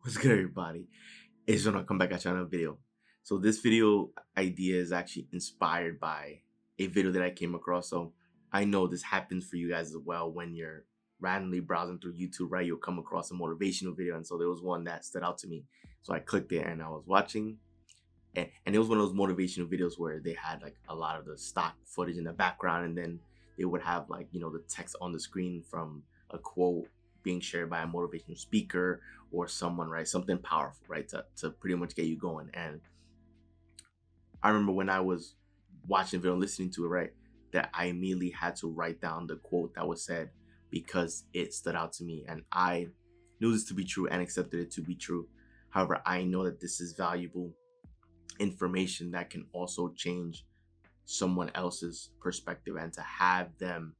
What's good, everybody? It's gonna come back at you on a video. So this video idea is actually inspired by a video that I came across. So I know this happens for you guys as well when you're randomly browsing through YouTube, right? You'll come across a motivational video, and so there was one that stood out to me. So I clicked it and I was watching, and it was one of those motivational videos where they had like a lot of the stock footage in the background, and then they would have like the text on the screen from a quote being shared by a motivational speaker or someone, right? Something powerful, right? To pretty much get you going. And I remember when I was watching the video, listening to it, right, that I immediately had to write down the quote that was said because it stood out to me. And I knew this to be true and accepted it to be true. However, I know that this is valuable information that can also change someone else's perspective, and to have them,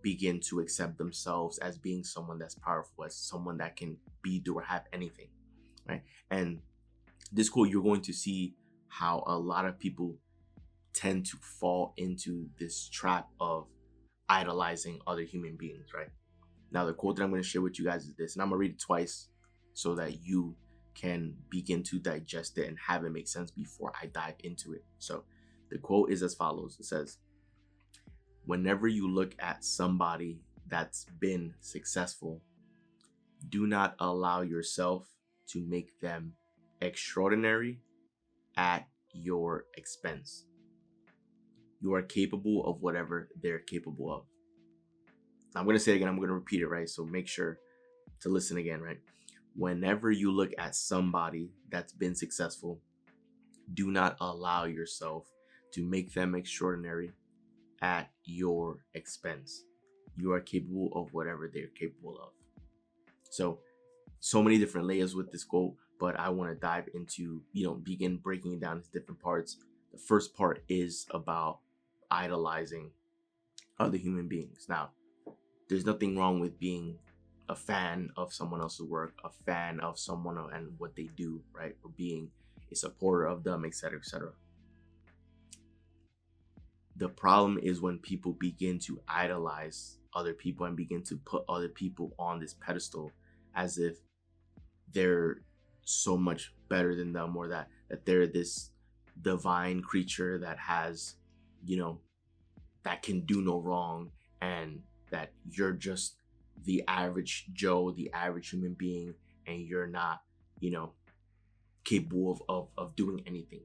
begin to accept themselves as being someone that's powerful, as someone that can be, do, or have anything, right? And this quote, you're going to see how a lot of people tend to fall into this trap of idolizing other human beings, right? Now, the quote that I'm going to share with you guys is this, and I'm going to read it twice so that you can begin to digest it and have it make sense before I dive into it. So the quote is as follows. It says, "Whenever you look at somebody that's been successful, do not allow yourself to make them extraordinary at your expense. You are capable of whatever they're capable of." I'm going to say it again. I'm going to repeat it, right? So make sure to listen again, right? Whenever you look at somebody that's been successful, do not allow yourself to make them extraordinary at your expense. You are capable of whatever they're capable of. So many different layers with this quote, but I want to dive into, begin breaking it down into different parts. The first part is about idolizing other human beings. Now, there's nothing wrong with being a fan of someone else's work, a fan of someone and what they do, right? Or being a supporter of them, etc., etc. The problem is when people begin to idolize other people and begin to put other people on this pedestal as if they're so much better than them, or that they're this divine creature that has, that can do no wrong, and that you're just the average Joe, the average human being, and you're not, capable of doing anything.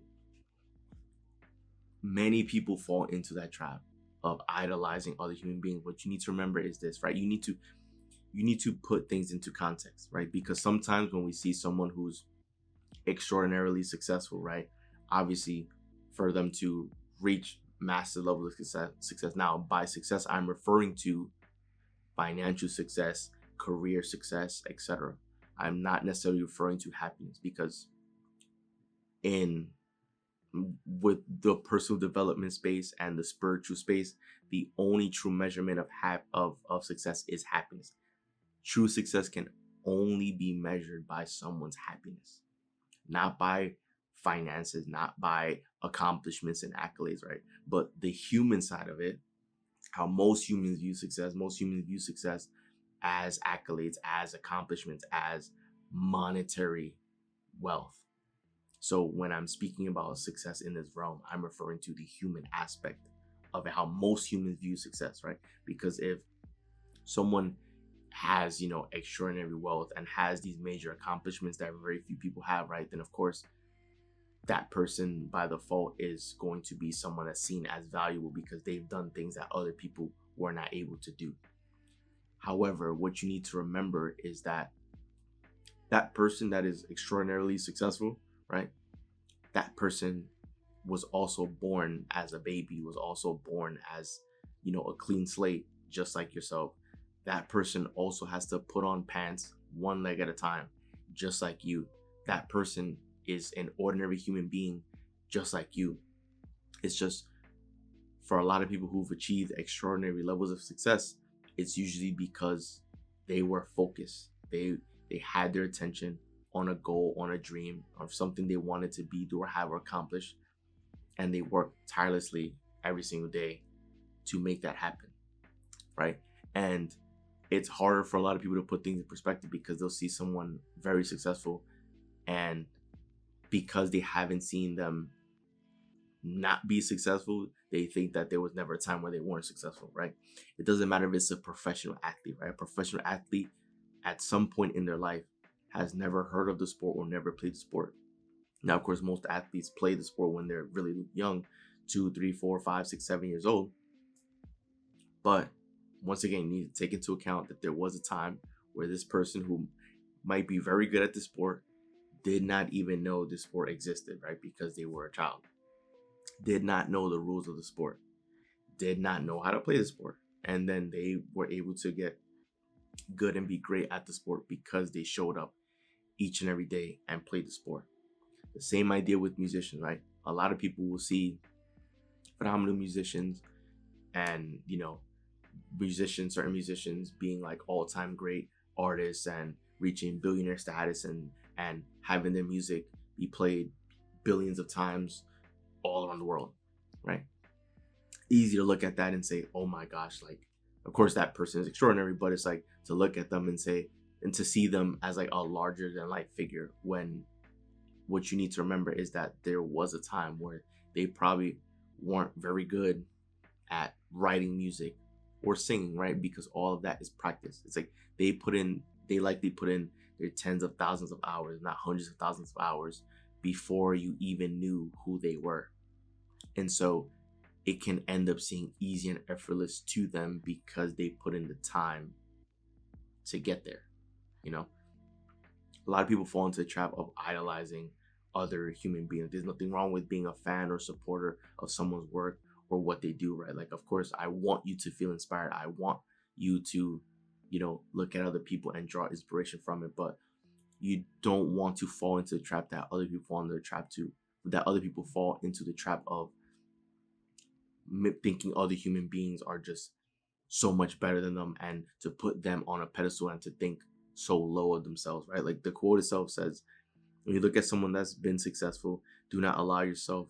Many people fall into that trap of idolizing other human beings. What you need to remember is this, right? You need to put things into context, right? Because sometimes when we see someone who's extraordinarily successful, right? Obviously, for them to reach massive level of success. Now, by success, I'm referring to financial success, career success, etc. I'm not necessarily referring to happiness, because with the personal development space and the spiritual space, the only true measurement of success is happiness. True success can only be measured by someone's happiness, not by finances, not by accomplishments and accolades, right? But the human side of it, how most humans view success. Most humans view success as accolades, as accomplishments, as monetary wealth. So when I'm speaking about success in this realm, I'm referring to the human aspect of it, how most humans view success, right? Because if someone has, extraordinary wealth and has these major accomplishments that very few people have, right, then of course that person by default is going to be someone that's seen as valuable because they've done things that other people were not able to do. However, what you need to remember is that that person that is extraordinarily successful, right, that person was also born as a baby, was also born as, a clean slate, just like yourself. That person also has to put on pants one leg at a time, just like you. That person is an ordinary human being, just like you. It's just, for a lot of people who've achieved extraordinary levels of success, it's usually because they were focused. They had their attention on a goal, on a dream, on something they wanted to be, do, or have, or accomplish, and they worked tirelessly every single day to make that happen, right? And it's harder for a lot of people to put things in perspective because they'll see someone very successful, and because they haven't seen them not be successful, they think that there was never a time where they weren't successful, right? It doesn't matter if it's a professional athlete, right? A professional athlete at some point in their life has never heard of the sport or never played the sport. Now, of course, most athletes play the sport when they're really young, 2, 3, 4, 5, 6, 7 years old. But once again, you need to take into account that there was a time where this person who might be very good at the sport did not even know the sport existed, right? Because they were a child, did not know the rules of the sport, did not know how to play the sport. And then they were able to get good and be great at the sport because they showed up each and every day and played the sport. The same idea with musicians, right? A lot of people will see phenomenal musicians and, certain musicians being like all-time great artists and reaching billionaire status and having their music be played billions of times all around the world, right? Easy to look at that and say, oh my gosh, like, of course that person is extraordinary, but it's like to look at them and say, and to see them as like a larger than life figure, when what you need to remember is that there was a time where they probably weren't very good at writing music or singing, right? Because all of that is practice. It's like they likely put in their tens of thousands of hours, not hundreds of thousands of hours, before you even knew who they were. And so it can end up seeming easy and effortless to them because they put in the time to get there. A lot of people fall into the trap of idolizing other human beings. There's nothing wrong with being a fan or supporter of someone's work or what they do, right? Like, of course, I want you to feel inspired. I want you to, look at other people and draw inspiration from it. But you don't want to fall into the trap that other people fall into the trap too. That other people fall into the trap of thinking other human beings are just so much better than them, and to put them on a pedestal and to think so low of themselves, right? Like the quote itself says, when you look at someone that's been successful, do not allow yourself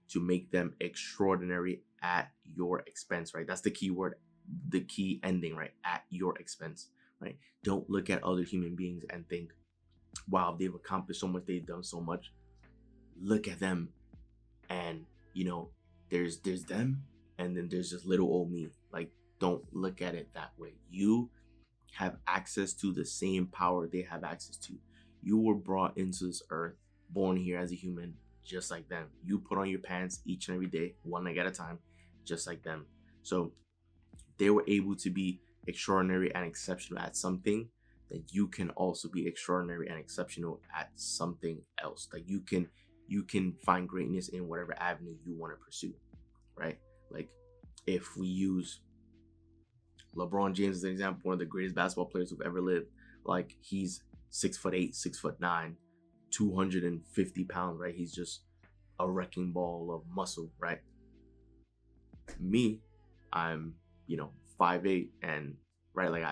to make them extraordinary at your expense, right? That's the key word, the key ending, right? At your expense, right? Don't look at other human beings and think, wow, they've accomplished so much, they've done so much. Look at them and, there's them, and then there's just little old me. Like, don't look at it that way. You have access to the same power they have access to. You were brought into this earth, born here as a human, just like them. You put on your pants each and every day, one leg at a time, just like them. So they were able to be extraordinary and exceptional at something, that you can also be extraordinary and exceptional at something else. Like you can find greatness in whatever avenue you want to pursue, right? Like if we use LeBron James as an example, one of the greatest basketball players who've ever lived, like he's 6'8", 6'9", 250 pounds, right? He's just a wrecking ball of muscle, right? Me, I'm 5'8", and right, like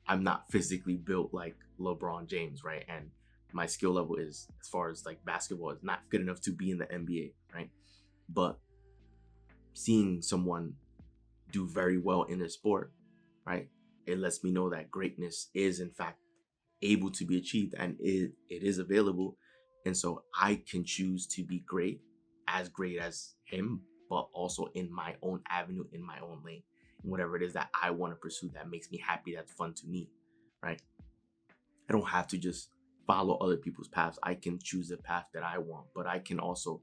I'm not physically built like LeBron James, right? And my skill level is, as far as like basketball, is not good enough to be in the NBA, right? But seeing someone do very well in their sport, right, it lets me know that greatness is in fact able to be achieved, and it is available. And so I can choose to be great as him, but also in my own avenue, in my own lane, whatever it is that I want to pursue that makes me happy, that's fun to me, right? I don't have to just follow other people's paths. I can choose the path that I want, but I can also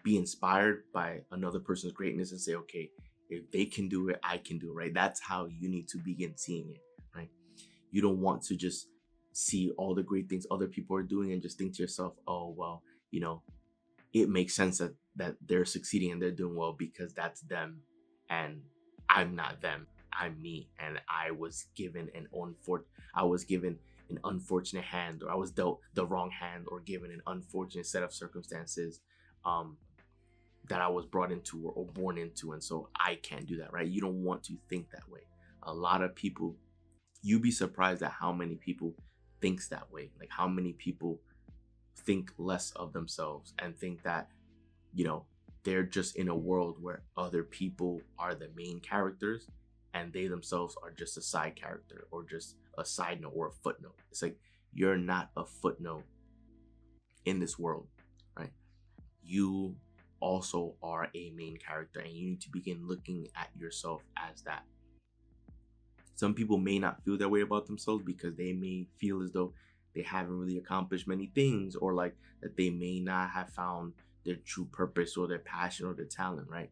be inspired by another person's greatness and say, okay, if they can do it, I can do it, right? That's how you need to begin seeing it, right? You don't want to just see all the great things other people are doing and just think to yourself, oh, well, it makes sense that they're succeeding and they're doing well because that's them, and I'm not them. I'm me, and I was given an unfortunate hand, or I was dealt the wrong hand, or given an unfortunate set of circumstances that I was brought into or born into, and so I can't do that, right? You don't want to think that way. A lot of people, you'd be surprised at how many people thinks that way. Like how many people think less of themselves and think that, they're just in a world where other people are the main characters and they themselves are just a side character or just a side note or a footnote. It's like you're not a footnote in this world, right? You also are a main character, and you need to begin looking at yourself as that. Some people may not feel that way about themselves because they may feel as though they haven't really accomplished many things, or like that they may not have found their true purpose or their passion or their talent, right?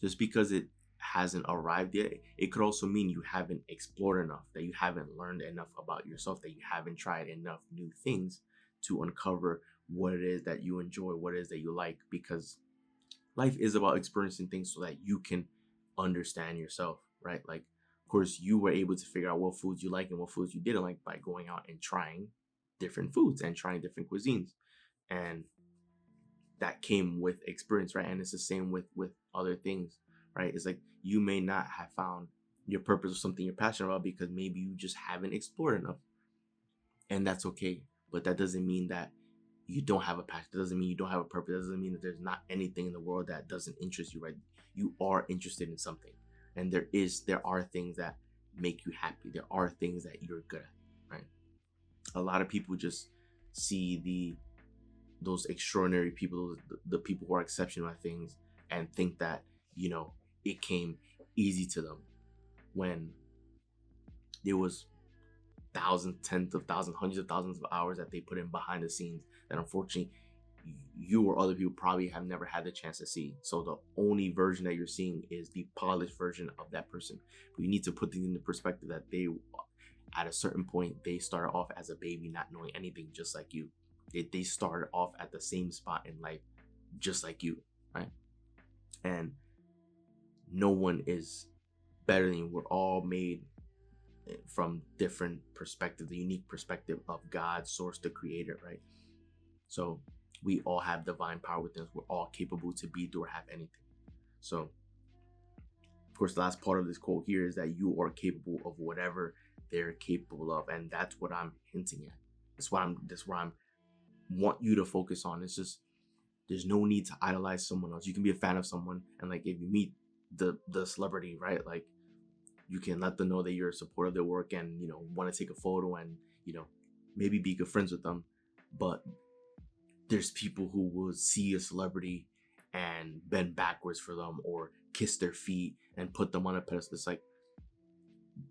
Just because it hasn't arrived yet, it could also mean you haven't explored enough, that you haven't learned enough about yourself, that you haven't tried enough new things to uncover what it is that you enjoy, what it is that you like, because life is about experiencing things so that you can understand yourself, right? Like, of course, you were able to figure out what foods you like and what foods you didn't like by going out and trying different foods and trying different cuisines. And that came with experience, right? And it's the same with other things, right? It's like you may not have found your purpose or something you're passionate about because maybe you just haven't explored enough. And that's okay. But that doesn't mean that you don't have a passion. That doesn't mean you don't have a purpose. That doesn't mean that there's not anything in the world that doesn't interest you, right? You are interested in something. And there are things that make you happy. There are things that you're good at, right? A lot of people just see those extraordinary people, the people who are exceptional at things, and think that, it came easy to them, when there was thousands, tens of thousands, hundreds of thousands of hours that they put in behind the scenes that unfortunately you or other people probably have never had the chance to see. So the only version that you're seeing is the polished version of that person. But you need to put things into perspective that they, at a certain point, they started off as a baby not knowing anything, just like you. They started off at the same spot in life, just like you, right? And no one is better than you. We're all made from different perspectives, the unique perspective of God, source, the creator, right? So we all have divine power within us. We're all capable to be, do, or have anything. So, of course, the last part of this quote here is that you are capable of whatever they're capable of, and that's what I'm hinting at. That's why I'm want you to focus on. It's just, there's no need to idolize someone else. You can be a fan of someone, and like if you meet the celebrity, right, like you can let them know that you're a supporter of their work and want to take a photo and maybe be good friends with them. But there's people who will see a celebrity and bend backwards for them or kiss their feet and put them on a pedestal. It's like,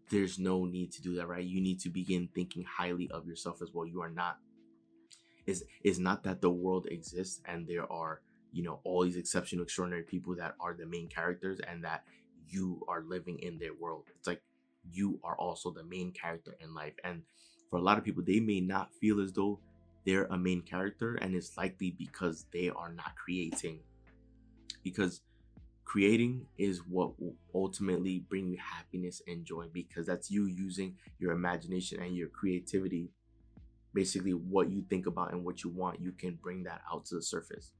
there's no need to do that, right? You need to begin thinking highly of yourself as well. You are not, it's not that the world exists and there are all these exceptional, extraordinary people that are the main characters and that you are living in their world. It's like you are also the main character in life. And for a lot of people, they may not feel as though they're a main character, and it's likely because they are not creating. Because creating is what will ultimately bring you happiness and joy, because that's you using your imagination and your creativity. Basically, what you think about and what you want, you can bring that out to the surface.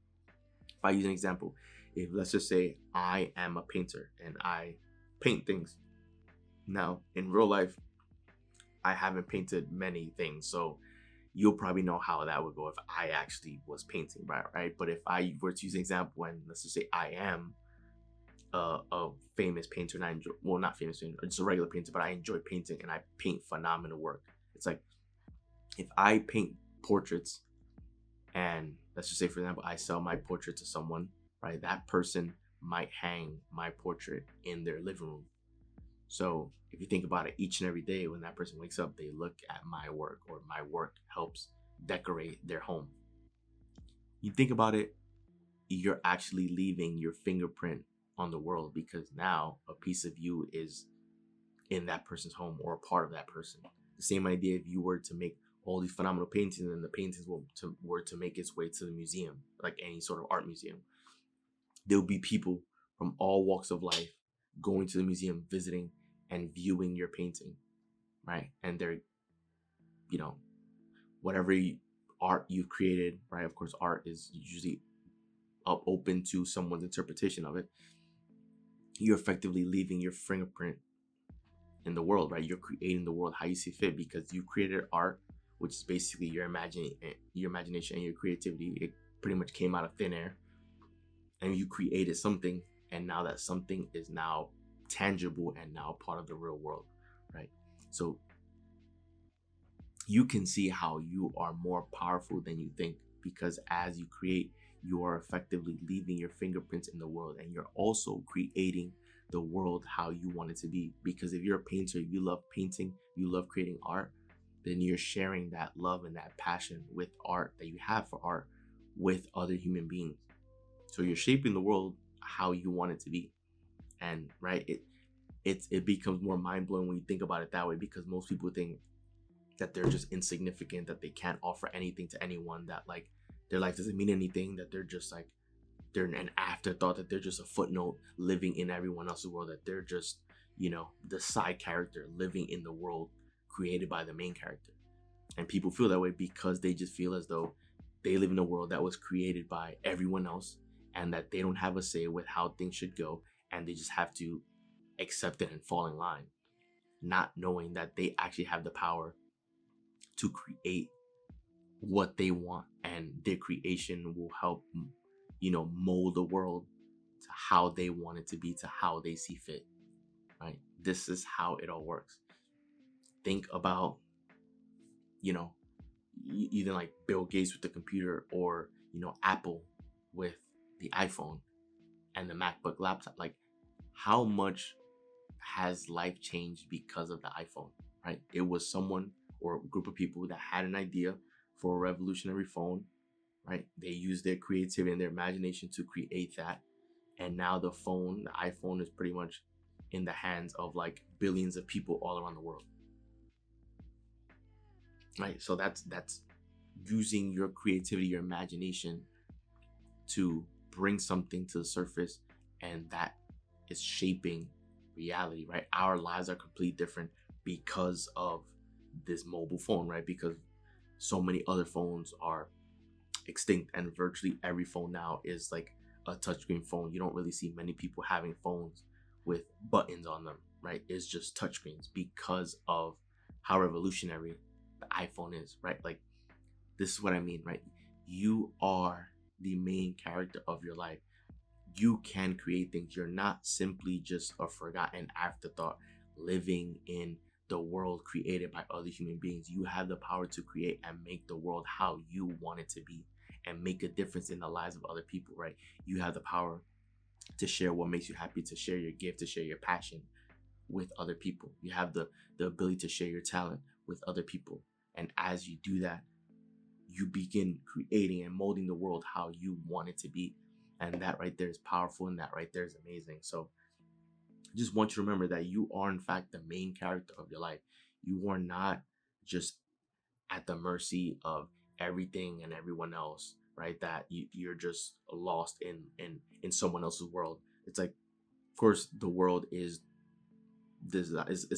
If I use an example, if let's just say I am a painter and I paint things. Now, in real life, I haven't painted many things, so you'll probably know how that would go if I actually was painting, right? But if I were to use an example, and let's just say I am a famous painter, and I enjoy, well, not famous painter, just a regular painter, but I enjoy painting and I paint phenomenal work. It's like, if I paint portraits and let's just say, for example, I sell my portrait to someone, right? That person might hang my portrait in their living room. So if you think about it, each and every day when that person wakes up, they look at my work, or my work helps decorate their home. You think about it, you're actually leaving your fingerprint on the world, because now a piece of you is in that person's home or a part of that person. The same idea if you were to make all these phenomenal paintings and the paintings were to make its way to the museum, like any sort of art museum. There'll be people from all walks of life going to the museum, visiting and viewing your painting, right? And they're, whatever art you've created, right? Of course, art is usually open to someone's interpretation of it. You're effectively leaving your fingerprint in the world, right? You're creating the world how you see fit, because you created art, which is basically your imagination and your creativity. It pretty much came out of thin air, and you created something, and now that something is now tangible and now part of the real world, right? So you can see how you are more powerful than you think, because as you create, you are effectively leaving your fingerprints in the world, and you're also creating the world how you want it to be. Because if you're a painter, you love painting, you love creating art, then you're sharing that love and that passion with art that you have for art with other human beings. So you're shaping the world how you want it to be. And right, it becomes more mind-blowing when you think about it that way, because most people think that they're just insignificant, that they can't offer anything to anyone, that like their life doesn't mean anything, that they're just like, they're an afterthought, that they're just a footnote living in everyone else's world, that they're just, the side character living in the world created by the main character. And people feel that way because they just feel as though they live in a world that was created by everyone else, and that they don't have a say with how things should go, and they just have to accept it and fall in line, not knowing that they actually have the power to create what they want, and their creation will help mold the world to how they want it to be, to how they see fit, right? This is how it all works. Think about either like Bill Gates with the computer, or Apple with the iPhone and the MacBook laptop. Like, how much has life changed because of the iPhone, right? It was someone or a group of people that had an idea for a revolutionary phone, right? They used their creativity and their imagination to create that. And now the iPhone is pretty much in the hands of like billions of people all around the world. Right? So that's using your creativity, your imagination to bring something to the surface, and that is shaping reality, right? Our lives are completely different because of this mobile phone, right? Because so many other phones are extinct, and virtually every phone now is like a touchscreen phone. You don't really see many people having phones with buttons on them, right? It's just touchscreens because of how revolutionary the iPhone is, right? Like, this is what I mean, right? You are the main character of your life. You can create things. You're not simply just a forgotten afterthought living in the world created by other human beings. You have the power to create and make the world how you want it to be, and make a difference in the lives of other people, right? You have the power to share what makes you happy, to share your gift, to share your passion with other people. You have the ability to share your talent with other people. And as you do that, you begin creating and molding the world how you want it to be. And that right there is powerful, and that right there is amazing. So I just want you to remember that you are in fact the main character of your life. You are not just at the mercy of everything and everyone else, right? That you're just lost in someone else's world. It's like, of course, the world is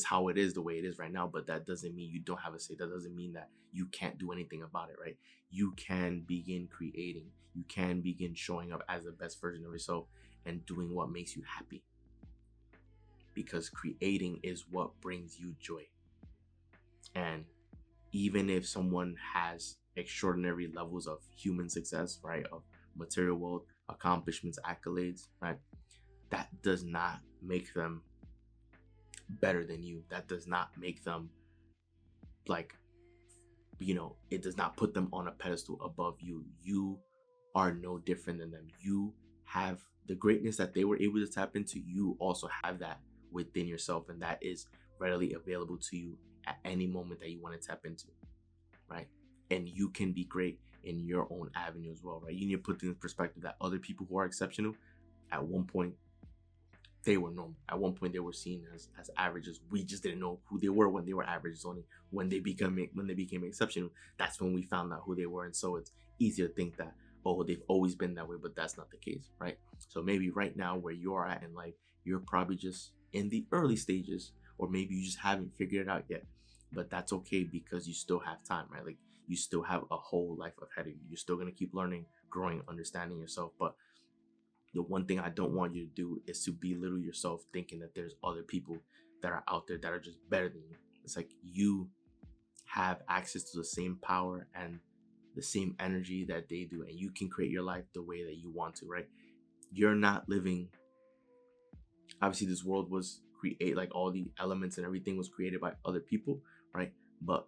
how it is, the way it is right now, but that doesn't mean you don't have a say. That doesn't mean that you can't do anything about it, right? You can begin creating. You can begin showing up as the best version of yourself and doing what makes you happy, because creating is what brings you joy. And even if someone has extraordinary levels of human success, right, of material wealth, accomplishments, accolades, right, that does not make them better than you. That does not make them like, it does not put them on a pedestal above you. You are no different than them. You have the greatness that they were able to tap into. You also have that within yourself, and that is readily available to you at any moment that you want to tap into, right? And you can be great in your own avenue as well, right? You need to put things in perspective that other people who are exceptional, at one point they were normal. At one point they were seen as averages. We just didn't know who they were when they were averages. Only when they became exceptional, that's when we found out who they were. And so it's easy to think that, oh, they've always been that way, but that's not the case, right? So maybe right now where you are at in life, you're probably just in the early stages, or maybe you just haven't figured it out yet. But that's okay, because you still have time, right? Like, you still have a whole life ahead of you. You're still going to keep learning, growing, understanding yourself. But the one thing I don't want you to do is to belittle yourself, thinking that there's other people that are out there that are just better than you. It's like, you have access to the same power and the same energy that they do, and you can create your life the way that you want to, right? You're not living, obviously this world was create, like all the elements and everything was created by other people, right? But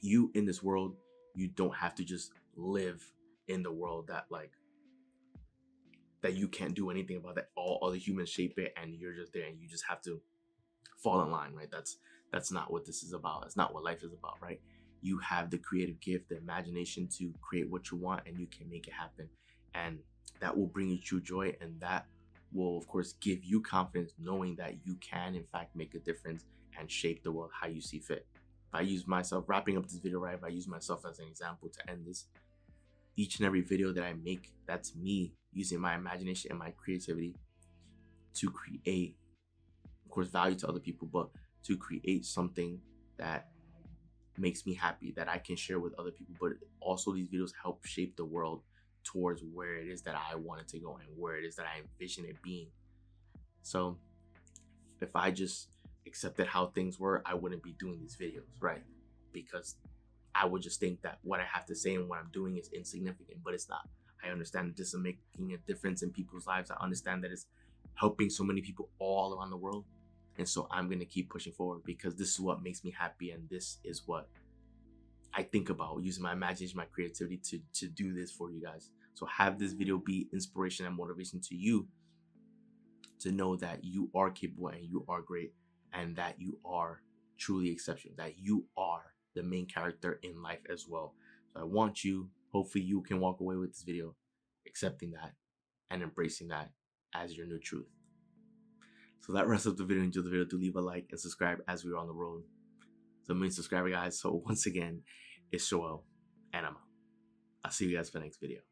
you in this world, you don't have to just live in the world that like that you can't do anything about, that all other humans shape it and you're just there and you just have to fall in line, right? That's not what this is about. That's not what life is about, right? You have the creative gift, the imagination to create what you want, and you can make it happen. And that will bring you true joy, and that will of course give you confidence knowing that you can in fact make a difference and shape the world how you see fit. If I use myself, wrapping up this video, right, if I use myself as an example to end this, each and every video that I make, that's me using my imagination and my creativity to create, of course, value to other people, but to create something that makes me happy, that I can share with other people. But also these videos help shape the world towards where it is that I want it to go and where it is that I envision it being. So if I just accepted how things were, I wouldn't be doing these videos, right? Because I would just think that what I have to say and what I'm doing is insignificant, but it's not. I understand that this is making a difference in people's lives. I understand that it's helping so many people all around the world. And so I'm going to keep pushing forward because this is what makes me happy. And this is what I think about, using my imagination, my creativity to do this for you guys. So have this video be inspiration and motivation to you to know that you are capable and you are great and that you are truly exceptional, that you are the main character in life as well. So I want you, hopefully you can walk away with this video accepting that and embracing that as your new truth. So that wraps up the video. Enjoy the video. Do leave a like and subscribe as we're on the road to 1 million subscriber, guys. So once again, it's Joel and I'm out. I'll see you guys for the next video.